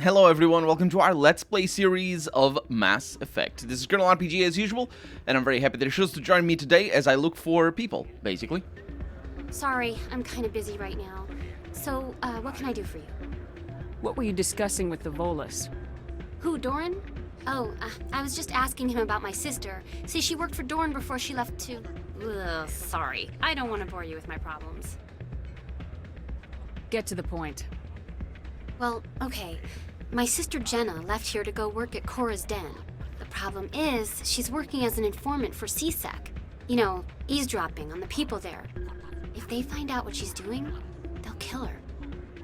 Hello everyone, welcome to our Let's Play series of Mass Effect. This is Colonel RPG as usual, and I'm very happy that you chose to join me today as I look for people, basically. Sorry, I'm kind of busy right now. So, what can I do for you? What were you discussing with the Volus? Who, Doran? Oh, I was just asking him about my sister. See, she worked for Doran before she left to... Ugh, sorry. I don't want to bore you with my problems. Get to the point. Well, okay. My sister Jenna left here to go work at Cora's Den. The problem is, she's working as an informant for CSEC. You know, eavesdropping on the people there. If they find out what she's doing, they'll kill her.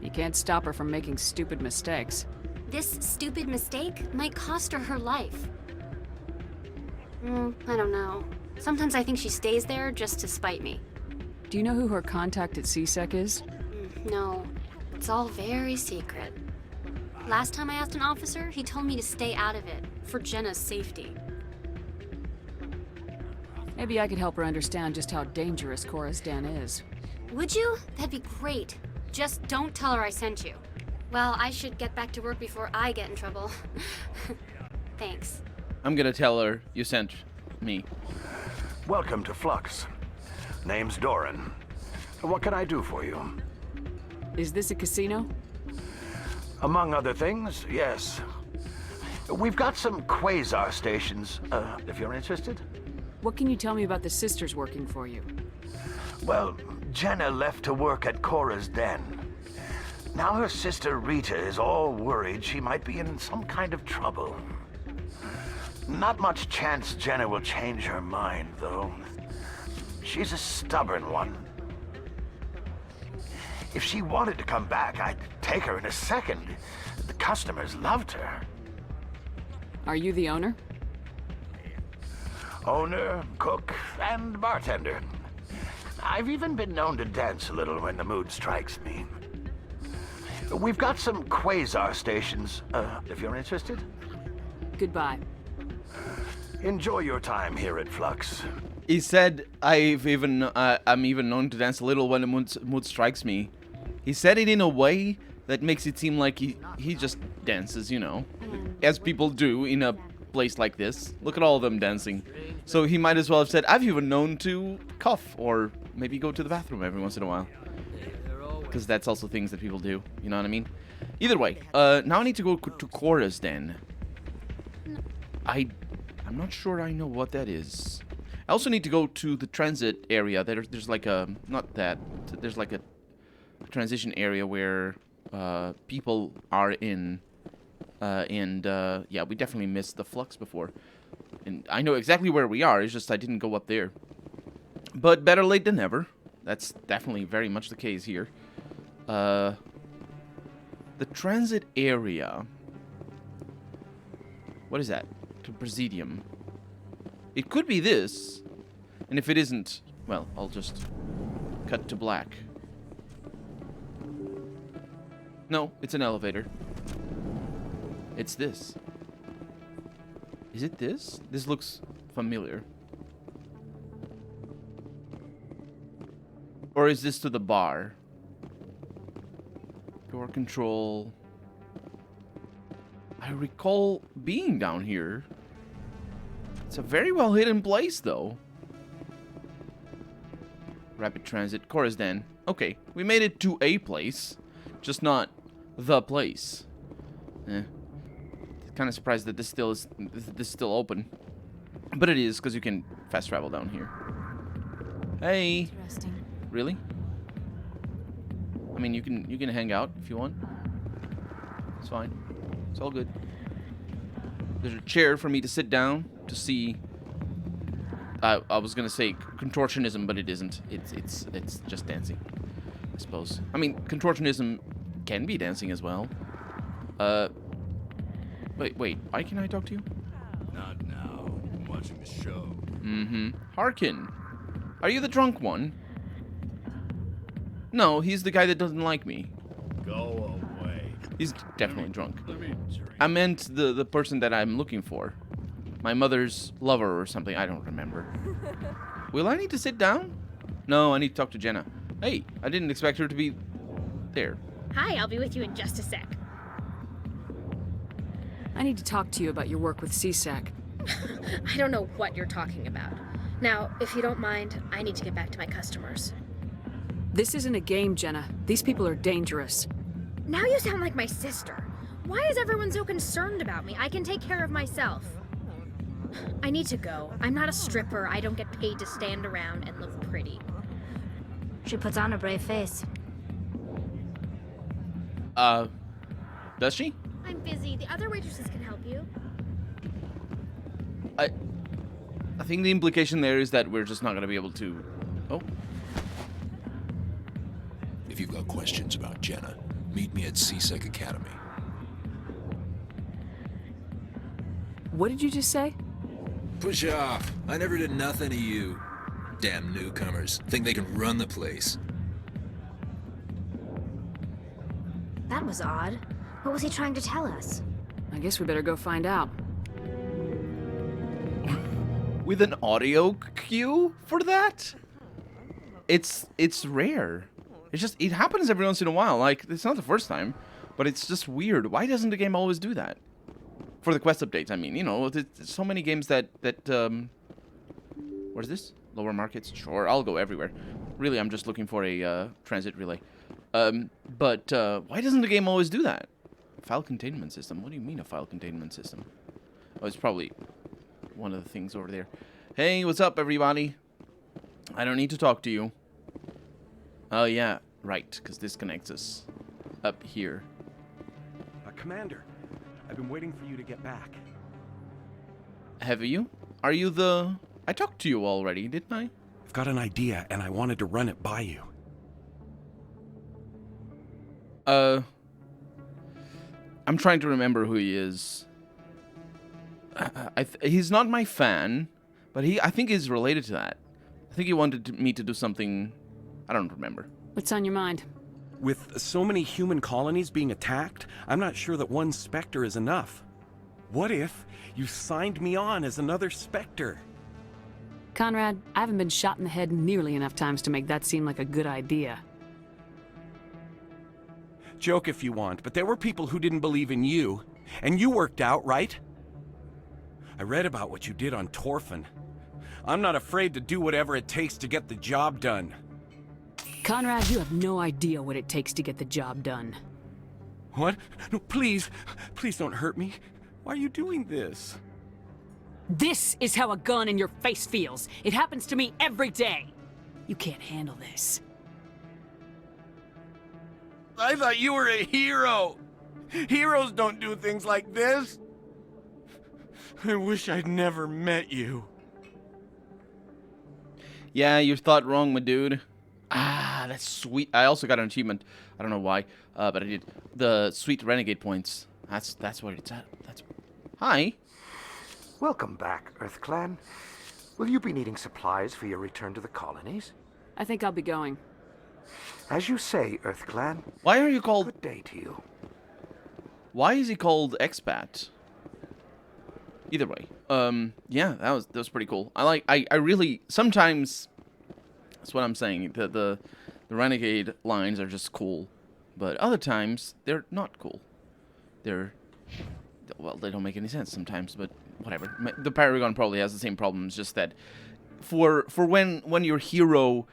You can't stop her from making stupid mistakes. This stupid mistake might cost her her life. I don't know. Sometimes I think she stays there just to spite me. Do you know who her contact at CSEC is? No. It's all very secret. Last time I asked an officer, he told me to stay out of it, for Jenna's safety. Maybe I could help her understand just how dangerous Cora's Den is. Would you? That'd be great. Just don't tell her I sent you. Well, I should get back to work before I get in trouble. Thanks. I'm gonna tell her you sent me. Welcome to Flux. Name's Doran. What can I do for you? Is this a casino? Among other things, yes. We've got some quasar stations, if you're interested. What can you tell me about the sisters working for you? Well, Jenna left to work at Cora's Den. Now her sister Rita is all worried she might be in some kind of trouble. Not much chance Jenna will change her mind, though. She's a stubborn one. If she wanted to come back, I'd take her in a second. The customers loved her. Are you the owner? Owner, cook, and bartender. I've even been known to dance a little when the mood strikes me. We've got some quasar stations, if you're interested. Goodbye. Enjoy your time here at Flux. He said, I'm even known to dance a little when the mood strikes me. He said it in a way that makes it seem like he just dances, you know, as people do in a place like this. Look at all of them dancing. So he might as well have said, I've even known to cough or maybe go to the bathroom every once in a while. Because that's also things that people do, you know what I mean? Either way, now I need to go to Cora's Den. I'm not sure I know what that is. I also need to go to the transit area. There's like a, not that, there's like a transition area where people are in. Yeah, we definitely missed the Flux before. And I know exactly where we are, it's just I didn't go up there. But better late than never. That's definitely very much the case here. The transit area. What is that? To Presidium. It could be this. And if it isn't, well, I'll just cut to black. No, it's an elevator. It's this. Is it this? This looks familiar. Or is this to the bar? Door control. I recall being down here. It's a very well hidden place, though. Rapid transit, Cora's Den. Okay, we made it to a place, just not the place. Kind of surprised that this is still open, but it is because you can fast travel down here. Hey. Interesting. Really? I mean, you can hang out if you want. It's fine. It's all good. There's a chair for me to sit down to see. I was gonna say contortionism, but it isn't. It's just dancing, I suppose. I mean, contortionism can be dancing as well. Wait. Why can I talk to you? Not now. I'm watching the show. Harkin. Are you the drunk one? No, he's the guy that doesn't like me. Go away. He's definitely drunk. Let me drink. I meant the person that I'm looking for. My mother's lover or something. I don't remember. Will I need to sit down? No, I need to talk to Jenna. Hey, I didn't expect her to be there. Hi, I'll be with you in just a sec. I need to talk to you about your work with CSAC. I don't know what you're talking about. Now, if you don't mind, I need to get back to my customers. This isn't a game, Jenna. These people are dangerous. Now you sound like my sister. Why is everyone so concerned about me? I can take care of myself. I need to go. I'm not a stripper. I don't get paid to stand around and look pretty. She puts on a brave face. Does she? I'm busy. The other waitresses can help you. I think the implication there is that we're just not going to be able to... Oh. If you've got questions about Jenna, meet me at CSEC Academy. What did you just say? Push off. I never did nothing to you. Damn newcomers. Think they can run the place. That was odd. What was he trying to tell us? I guess we better go find out. With an audio cue for that? It's rare. It happens every once in a while. Like, it's not the first time, but it's just weird. Why doesn't the game always do that? For the quest updates, I mean, you know, there's so many games that what is this? Lower markets? Sure, I'll go everywhere. Really, I'm just looking for a transit relay. But why doesn't the game always do that? File containment system? What do you mean a file containment system? Oh, it's probably one of the things over there. Hey, what's up, everybody? I don't need to talk to you. Oh, yeah, right, because this connects us up here. Commander, I've been waiting for you to get back. Have you? Are you the... I talked to you already, didn't I? I've got an idea, and I wanted to run it by you. I'm trying to remember who he is. He's not my fan, but I think he's related to that. I think he wanted me to do something... I don't remember. What's on your mind? With so many human colonies being attacked, I'm not sure that one Spectre is enough. What if you signed me on as another Spectre? Conrad, I haven't been shot in the head nearly enough times to make that seem like a good idea. Joke if you want, but there were people who didn't believe in you, and you worked out, right? I read about what you did on Torfin. I'm not afraid to do whatever it takes to get the job done. Conrad, you have no idea what it takes to get the job done. What? No, please. Please don't hurt me. Why are you doing this? This is how a gun in your face feels. It happens to me every day. You can't handle this. I thought you were a hero. Heroes don't do things like this. I wish I'd never met you. Yeah, you thought wrong, my dude. Ah, that's sweet. I also got an achievement. I don't know why, but I did. The sweet Renegade points. That's what it's at. Hi. Welcome back, Earth Clan. Will you be needing supplies for your return to the colonies? I think I'll be going. As you say, Earth Clan. Why are you called... Good day to you. Why is he called expat? Either way. Yeah, that was pretty cool. I really... Sometimes... That's what I'm saying. The Renegade lines are just cool. But other times, they're not cool. Well, they don't make any sense sometimes, but whatever. The Paragon probably has the same problems, just that for when your hero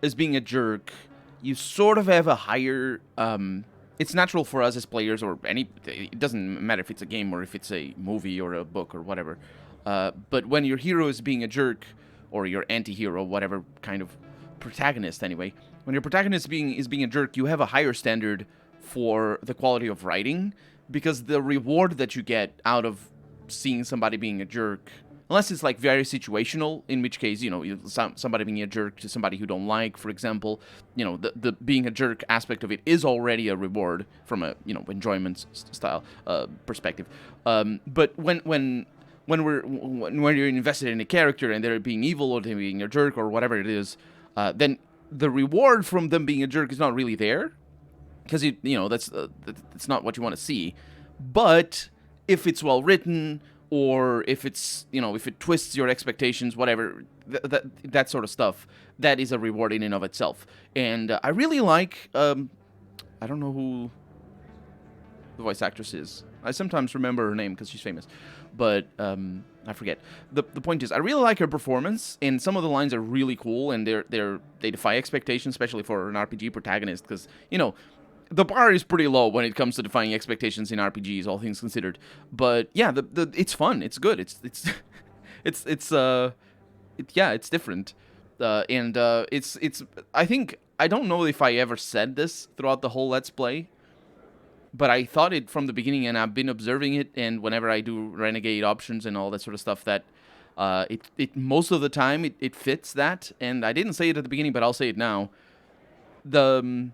is being a jerk, you sort of have a higher... it's natural for us as players, or it doesn't matter if it's a game or if it's a movie or a book or whatever. But when your hero is being a jerk, or your anti-hero, whatever kind of protagonist anyway, when your protagonist is being a jerk, you have a higher standard for the quality of writing, because the reward that you get out of seeing somebody being a jerk, unless it's like very situational, in which case, you know, somebody being a jerk to somebody who don't like, for example, you know, the being a jerk aspect of it is already a reward from a, you know, enjoyment style perspective. But when you're invested in a character and they're being evil or they're being a jerk or whatever it is, then the reward from them being a jerk is not really there, because you know that's not what you want to see. But if it's well written, or if it's, you know, if it twists your expectations, whatever, that sort of stuff, that is a reward in and of itself. And I really like I don't know who the voice actress is. I sometimes remember her name because she's famous, but I forget. The point is, I really like her performance, and some of the lines are really cool, and they defy expectations, especially for an RPG protagonist, because, you know, the bar is pretty low when it comes to defying expectations in RPGs, all things considered. But yeah, it's fun, it's good, it's it's different, and it's. I think I don't know if I ever said this throughout the whole Let's Play, but I thought it from the beginning, and I've been observing it, and whenever I do Renegade options and all that sort of stuff, that it most of the time it fits that, and I didn't say it at the beginning, but I'll say it now. The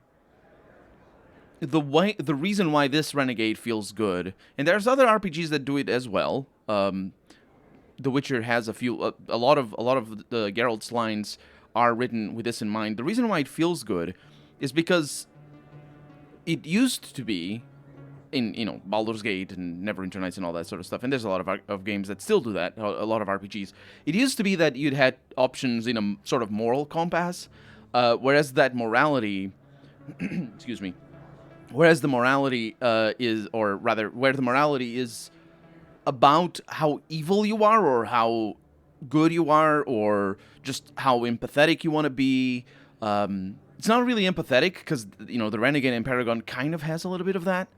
reason why this Renegade feels good, and there's other RPGs that do it as well. The Witcher has a lot of the Geralt's lines are written with this in mind. The reason why it feels good is because it used to be in, you know, Baldur's Gate and Neverwinter Nights and all that sort of stuff, and there's a lot of games that still do that, a lot of RPGs. It used to be that you'd had options in a sort of moral compass, whereas that morality, excuse me, whereas the morality is, or rather, where the morality is about how evil you are, or how good you are, or just how empathetic you want to be. It's not really empathetic, because, you know, the Renegade and Paragon kind of has a little bit of that,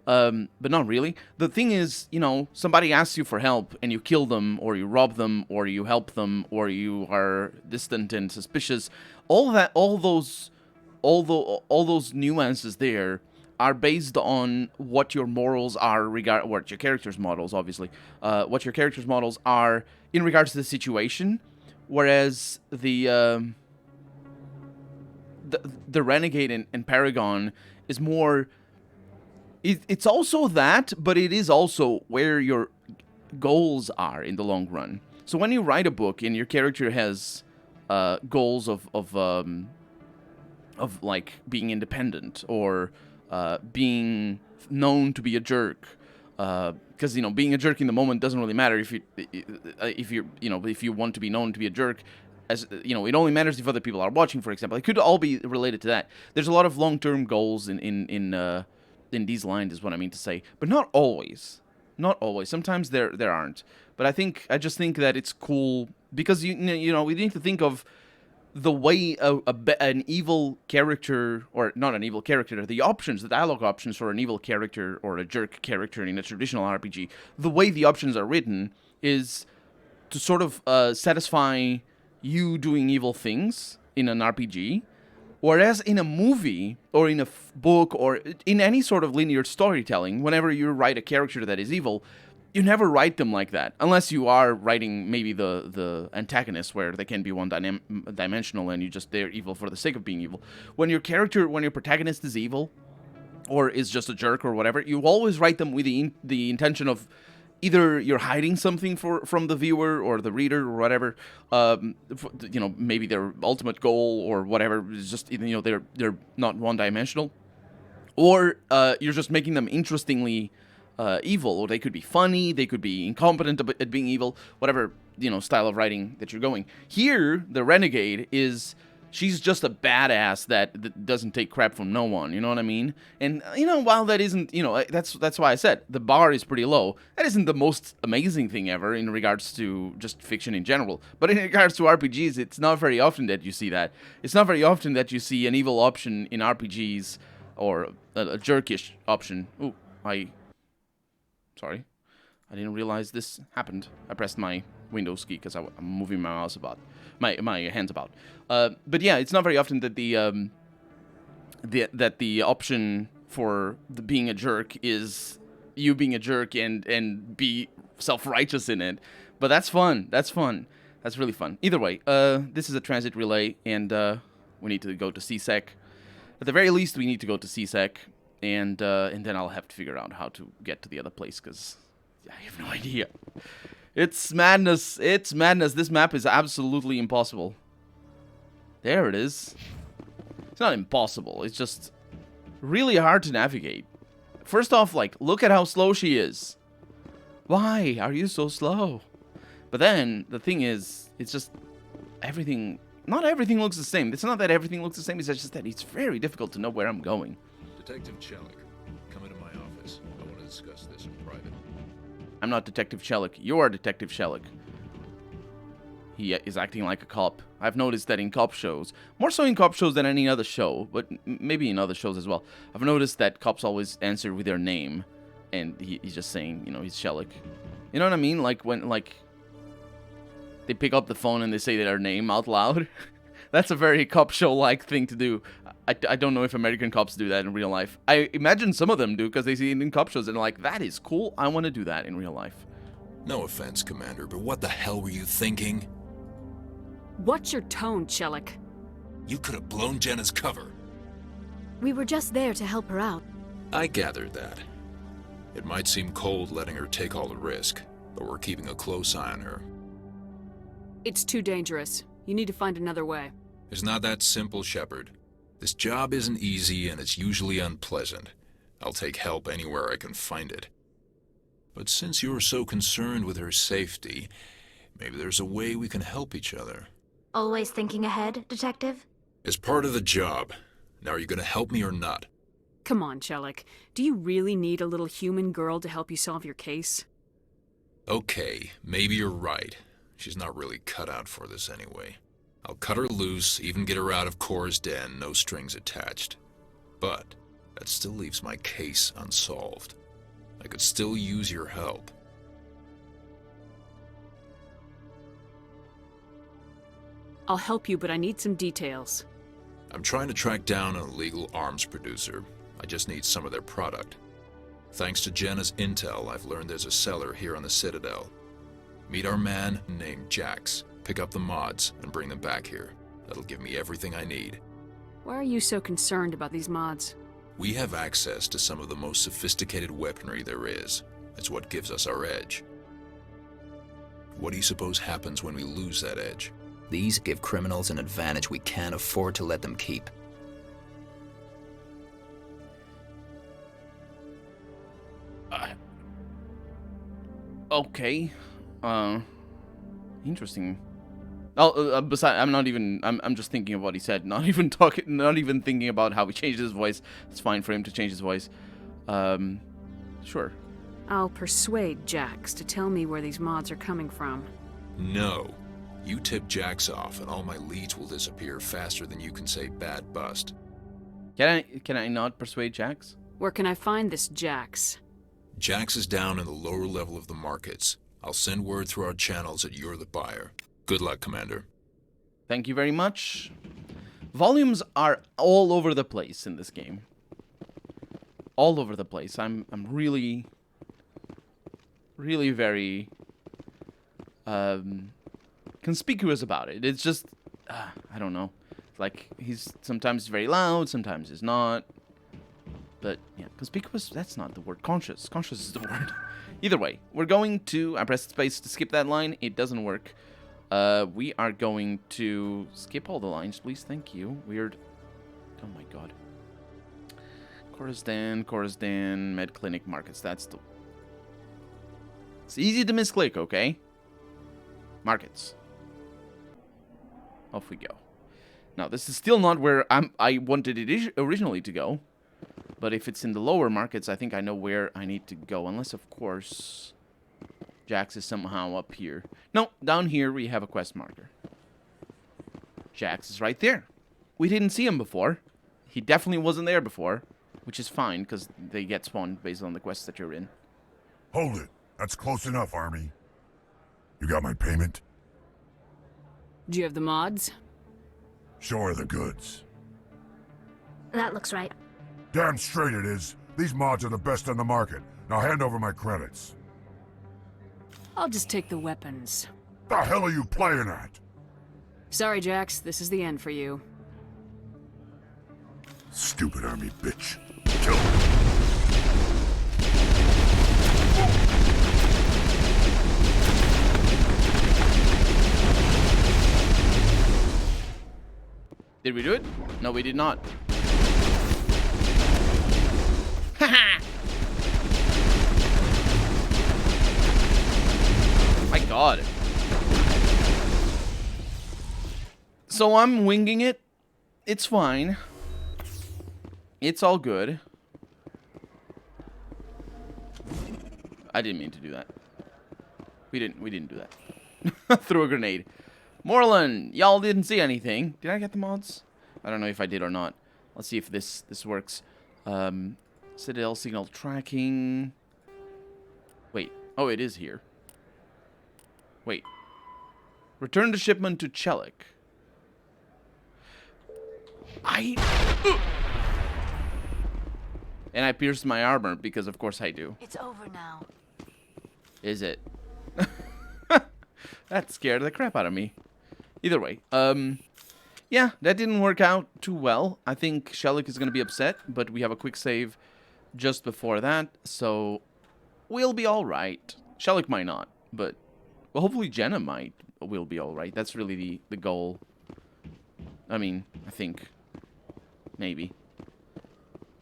but not really. The thing is, you know, somebody asks you for help, and you kill them, or you rob them, or you help them, or you are distant and suspicious. All those nuances there are based on what your morals are, what your character's models, obviously, what your character's models are in regards to the situation, whereas the Renegade and Paragon is more. It's also that, but it is also where your goals are in the long run. So when you write a book and your character has goals of like being independent, or being known to be a jerk, because, you know, being a jerk in the moment doesn't really matter if you want to be known to be a jerk. As you know, it only matters if other people are watching, for example. It could all be related to that. There's a lot of long-term goals in these lines, is what I mean to say, but not always. Not always. Sometimes there aren't. But I just think that it's cool because you know we need to think of the way an evil character, or not an evil character, the dialogue options for an evil character or a jerk character in a traditional RPG, the way the options are written is to sort of satisfy you doing evil things in an RPG, whereas in a movie or in a book or in any sort of linear storytelling, whenever you write a character that is evil, you never write them like that, unless you are writing maybe the antagonist, where they can be one-dimensional and they're evil for the sake of being evil. When your protagonist is evil, or is just a jerk or whatever, you always write them with the intention of either you're hiding something from the viewer or the reader or whatever, you know, maybe their ultimate goal or whatever is just, you know, they're not one-dimensional, or you're just making them interestingly evil, or they could be funny, they could be incompetent at being evil, whatever, you know, style of writing that you're going. Here, the Renegade she's just a badass that doesn't take crap from no one, you know what I mean? And, you know, while that isn't, you know, that's why I said the bar is pretty low. That isn't the most amazing thing ever in regards to just fiction in general. But in regards to RPGs, it's not very often that you see that. It's not very often that you see an evil option in RPGs, or a jerkish option. Ooh, sorry. I didn't realize this happened. I pressed my Windows key because I'm moving my mouse about, my hands about. But yeah, it's not very often that the option for being a jerk is you being a jerk and be self-righteous in it. But that's fun. That's fun. That's really fun. Either way, this is a transit relay, and we need to go to CSEC. At the very least, we need to go to CSEC, and then I'll have to figure out how to get to the other place, because I have no idea. It's madness. It's madness. This map is absolutely impossible. There it is. It's not impossible. It's just really hard to navigate. First off, like, look at how slow she is. Why are you so slow? But then, the thing is, it's just everything... Not everything looks the same. It's not that everything looks the same. It's just that it's very difficult to know where I'm going. Detective Chelik, come into my office. I discuss this in private. I'm not Detective Shellick. You are Detective Shellick. He is acting like a cop. I've noticed that in cop shows, more so in cop shows than any other show, but maybe in other shows as well. I've noticed that cops always answer with their name, and he's just saying, you know, he's Shellick. You know what I mean? Like when, like, they pick up the phone and they say their name out loud. That's a very cop show-like thing to do. I don't know if American cops do that in real life. I imagine some of them do, because they see it in cop shows and they're like, that is cool, I want to do that in real life. No offense, Commander, but what the hell were you thinking? What's your tone, Shellick? You could have blown Jenna's cover. We were just there to help her out. I gathered that. It might seem cold letting her take all the risk, but we're keeping a close eye on her. It's too dangerous. You need to find another way. It's not that simple, Shepard. This job isn't easy and it's usually unpleasant. I'll take help anywhere I can find it. But since you're so concerned with her safety, maybe there's a way we can help each other. Always thinking ahead, Detective? It's part of the job. Now are you gonna help me or not? Come on, Shellick. Do you really need a little human girl to help you solve your case? Okay, maybe you're right. She's not really cut out for this anyway. I'll cut her loose, even get her out of Cora's den, no strings attached. But that still leaves my case unsolved. I could still use your help. I'll help you, but I need some details. I'm trying to track down an illegal arms producer. I just need some of their product. Thanks to Jenna's intel, I've learned there's a seller here on the Citadel. Meet our man named Jax. Pick up the mods and bring them back here. That'll give me everything I need. Why are you so concerned about these mods? We have access to some of the most sophisticated weaponry there is. It's what gives us our edge. What do you suppose happens when we lose that edge? These give criminals an advantage we can't afford to let them keep. Okay. Interesting. Oh, besides, I'm just thinking of what he said. Not even thinking about how he changed his voice. It's fine for him to change his voice. Sure. I'll persuade Jax to tell me where these mods are coming from. No. You tip Jax off and all my leads will disappear faster than you can say bad bust. Can I not persuade Jax? Where can I find this Jax? Jax is down in the lower level of the markets. I'll send word through our channels that you're the buyer. Good luck, Commander. Thank you very much. Volumes are all over the place in this game. All over the place. I'm really very conspicuous about it. It's just I don't know. Like, he's sometimes very loud, sometimes he's not. But yeah, conspicuous, that's not the word. Conscious is the word. Either way, we're going to, I pressed space to skip that line, it doesn't work. We are going to skip all the lines, please, thank you. Weird. Oh my god. Cora's Den, Med Clinic Markets, that's the... It's easy to misclick, okay? Markets. Off we go. Now, this is still not where I wanted it originally to go. But if it's in the lower markets, I think I know where I need to go. Unless, of course, Jax is somehow up here. No, down here we have a quest marker. Jax is right there. We didn't see him before. He definitely wasn't there before. Which is fine, because they get spawned based on the quests that you're in. Hold it. That's close enough, Army. You got my payment? Do you have the mods? Show her the goods. That looks right. Damn straight it is. These mods are the best on the market. Now hand over my credits. I'll just take the weapons. The hell are you playing at? Sorry, Jax. This is the end for you. Stupid Army bitch. Kill her. Did we do it? No, we did not. My god. So I'm winging it. It's fine. It's all good. I didn't mean to do that. We didn't do that. Threw a grenade. Moreland, y'all didn't see anything. Did I get the mods? I don't know if I did or not. Let's see if this works. Citadel signal tracking. Wait. Oh, it is here. Wait. Return the shipment to Chelik. And I pierced my armor because of course I do. It's over now. Is it? That scared the crap out of me. Either way, yeah, that didn't work out too well. I think Chelik is gonna be upset, but we have a quick save just before that, so we'll be all right. Chelik might not, but well, hopefully Jenna will be all right. That's really the goal. I mean, I think maybe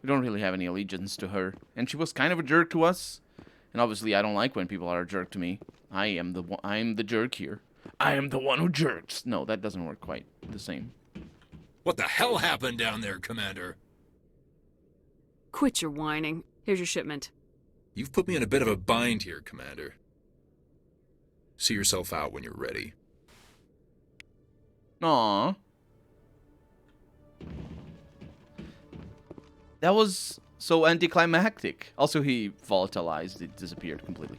we don't really have any allegiance to her, and she was kind of a jerk to us. And obviously, I don't like when people are a jerk to me. I am the jerk here. I am the one who jerks. No, that doesn't work quite the same. What the hell happened down there, Commander? Quit your whining. Here's your shipment. You've put me in a bit of a bind here, Commander. See yourself out when you're ready. Aww. That was so anticlimactic. Also, he volatilized. It disappeared completely.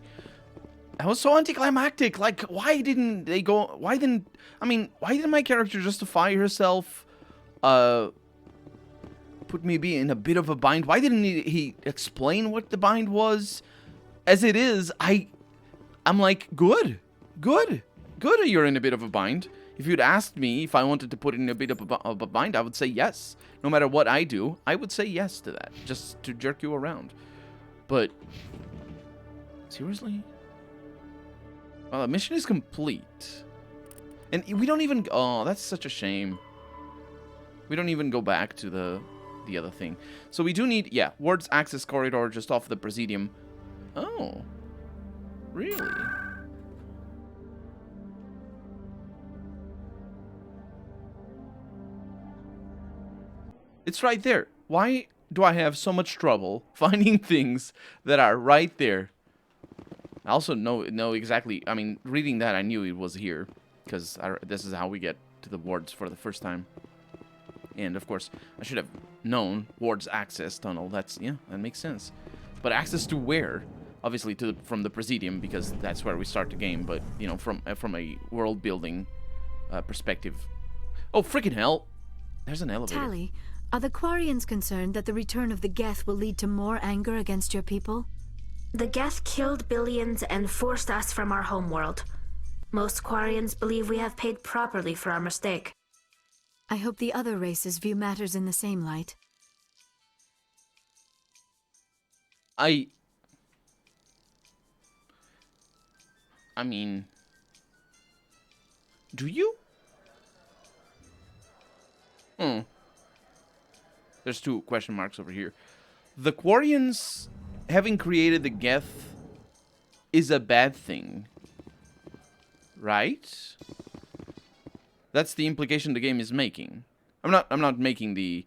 That was so anticlimactic. Like, why didn't my character justify herself? Put me in a bit of a bind. Why didn't he explain what the bind was? As it is, I'm like, good. You're in a bit of a bind. If you'd asked me if I wanted to put in a bit of a bind, I would say yes. No matter what I do, I would say yes to that, just to jerk you around. But seriously? Well, the mission is complete. And we don't even... Oh, that's such a shame. We don't even go back to the other thing. So we do need... Yeah, Ward's access corridor just off the Presidium. Oh. Really? It's right there. Why do I have so much trouble finding things that are right there? I also know exactly. I mean, reading that, I knew it was here because this is how we get to the wards for the first time. And of course, I should have known Ward's access tunnel. That makes sense. But access to where? Obviously from the Presidium, because that's where we start the game. But you know, from a world building perspective. Oh freaking hell! There's an elevator. Tally, are the Quarians concerned that the return of the Geth will lead to more anger against your people? The Geth killed billions and forced us from our homeworld. Most Quarians believe we have paid properly for our mistake. I hope the other races view matters in the same light. I mean, do you? There's 2 question marks over here. The Quarians having created the Geth is a bad thing, right? That's the implication the game is making. I'm not making the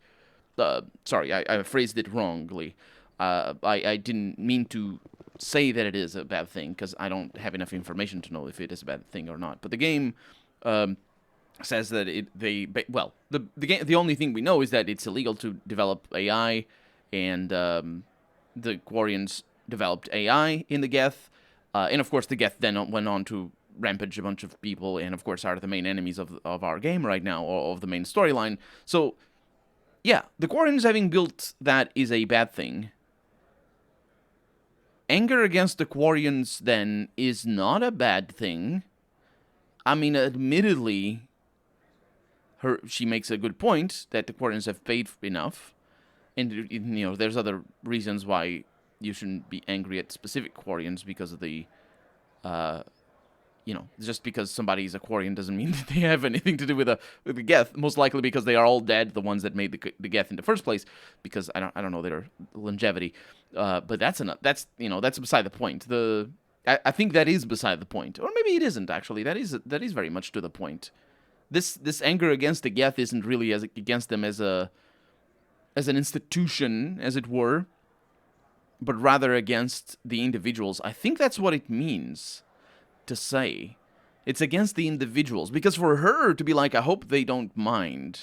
sorry, I phrased it wrongly. I didn't mean to say that it is a bad thing because I don't have enough information to know if it is a bad thing or not. But the game says that the only thing we know is that it's illegal to develop AI, and the Quarians developed AI in the Geth, and of course the Geth then went on to rampage a bunch of people, and of course are the main enemies of our game right now, or of the main storyline. So yeah, the Quarians having built that is a bad thing. Anger against the Quarians then is not a bad thing. I mean, admittedly, she makes a good point that the Quarians have paid enough, and you know, there's other reasons why you shouldn't be angry at specific Quarians because of the, you know, just because somebody is a Quarian doesn't mean that they have anything to do with the Geth. Most likely because they are all dead, the ones that made the Geth in the first place. Because I don't know their longevity, but that's beside the point. I think that is beside the point, or maybe it isn't actually. That is very much to the point. This anger against the Geth isn't really against them as an institution, as it were. but rather against the individuals. I think that's what it means to say. It's against the individuals. Because for her to be like, I hope they don't mind,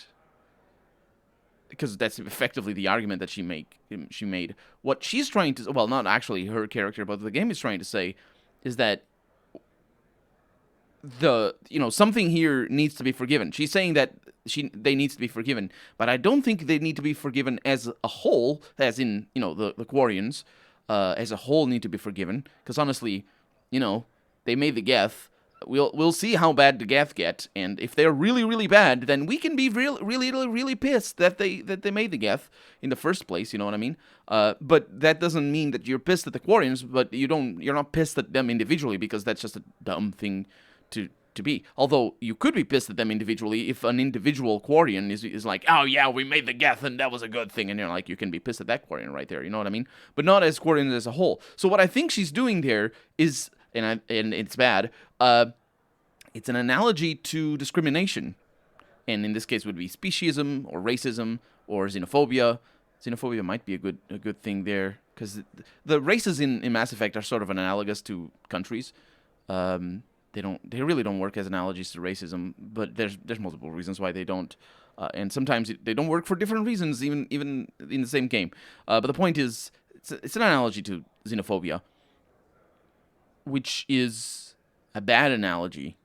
because that's effectively the argument that she made. What she's trying to, well, not actually her character, but the game is trying to say, is that something here needs to be forgiven. She's saying that they needs to be forgiven, but I don't think they need to be forgiven as a whole, as in, the Quarians, as a whole need to be forgiven, because honestly, they made the Geth. We'll see how bad the Geth get, and if they're really, really bad, then we can be really pissed that they made the Geth in the first place. You know what I mean? But that doesn't mean that you're pissed at the Quarians, but you're not pissed at them individually, because that's just a dumb thing to be. Although you could be pissed at them individually if an individual Quarian is like, oh yeah, we made the Geth and that was a good thing, and you're like, you can be pissed at that Quarian right there. You know what I mean? But not as Quarians as a whole. So what I think she's doing there is, and it's bad. It's an analogy to discrimination, and in this case would be speciesism or racism or xenophobia. Xenophobia might be a good thing there, because the races in Mass Effect are sort of analogous to countries. They really don't work as analogies to racism, but there's multiple reasons why they don't, and sometimes they don't work for different reasons, even in the same game. But the point is, it's an analogy to xenophobia, which is a bad analogy,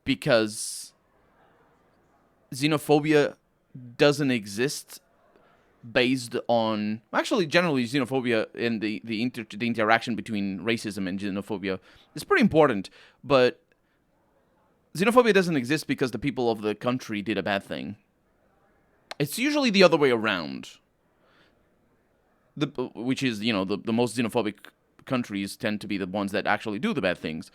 because xenophobia doesn't exist based on, actually generally xenophobia and the interaction between racism and xenophobia is pretty important, but xenophobia doesn't exist because the people of the country did a bad thing. It's usually the other way around, which is, the most xenophobic countries tend to be the ones that actually do the bad things.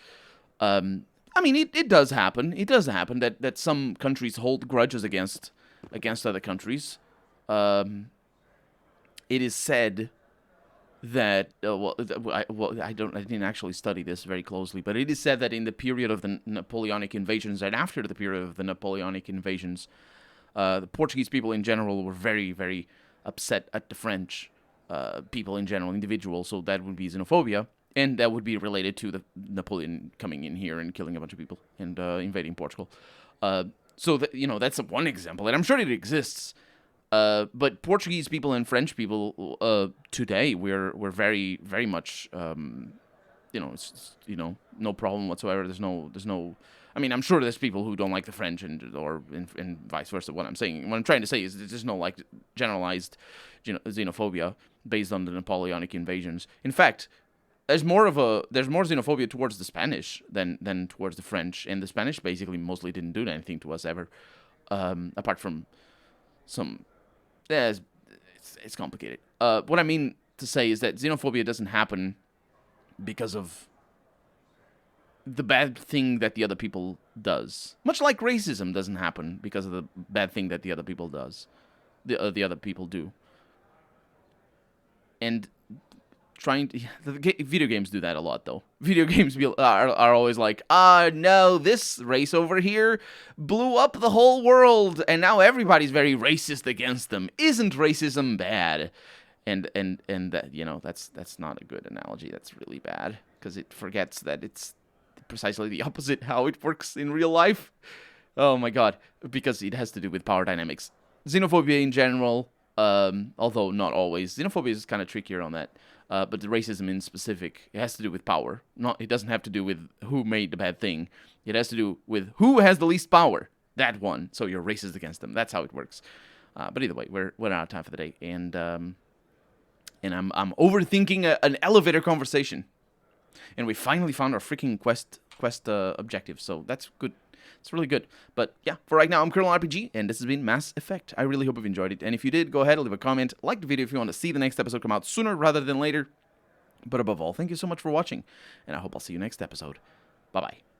I mean, it does happen. It does happen that some countries hold grudges against other countries. It is said that I didn't actually study this very closely, but it is said that in the period of the Napoleonic invasions and after the period of the Napoleonic invasions, the Portuguese people in general were very, very upset at the French people in general, individuals. So that would be xenophobia. And that would be related to the Napoleon coming in here and killing a bunch of people and invading Portugal. So that's one example, and I'm sure it exists. But Portuguese people and French people today, we're very, very much, no problem whatsoever. There's no. I mean, I'm sure there's people who don't like the French and vice versa. What I'm trying to say is there's no generalized xenophobia based on the Napoleonic invasions. In fact, there's more xenophobia towards the Spanish than towards the French, and the Spanish basically mostly didn't do anything to us ever, apart from some. Yeah, it's complicated. What I mean to say is that xenophobia doesn't happen because of the bad thing that the other people does. Much like racism doesn't happen because of the bad thing that the other people does, the other people do. And video games do that a lot, though. Video games are always like, no, this race over here blew up the whole world, and now everybody's very racist against them. Isn't racism bad? And that, that's not a good analogy. That's really bad, because it forgets that it's precisely the opposite how it works in real life. Oh my god, because it has to do with power dynamics. Xenophobia in general, although not always. Xenophobia is kind of trickier on that. But the racism in specific, it has to do with power. It doesn't have to do with who made the bad thing. It has to do with who has the least power. That one. So you're racist against them. That's how it works. But either way, we're out of time for the day, and I'm overthinking an elevator conversation, and we finally found our freaking quest objective. So that's good. It's really good. But yeah, for right now, I'm Colonel RPG, and this has been Mass Effect. I really hope you've enjoyed it. And if you did, go ahead and leave a comment. Like the video if you want to see the next episode come out sooner rather than later. But above all, thank you so much for watching, and I hope I'll see you next episode. Bye-bye.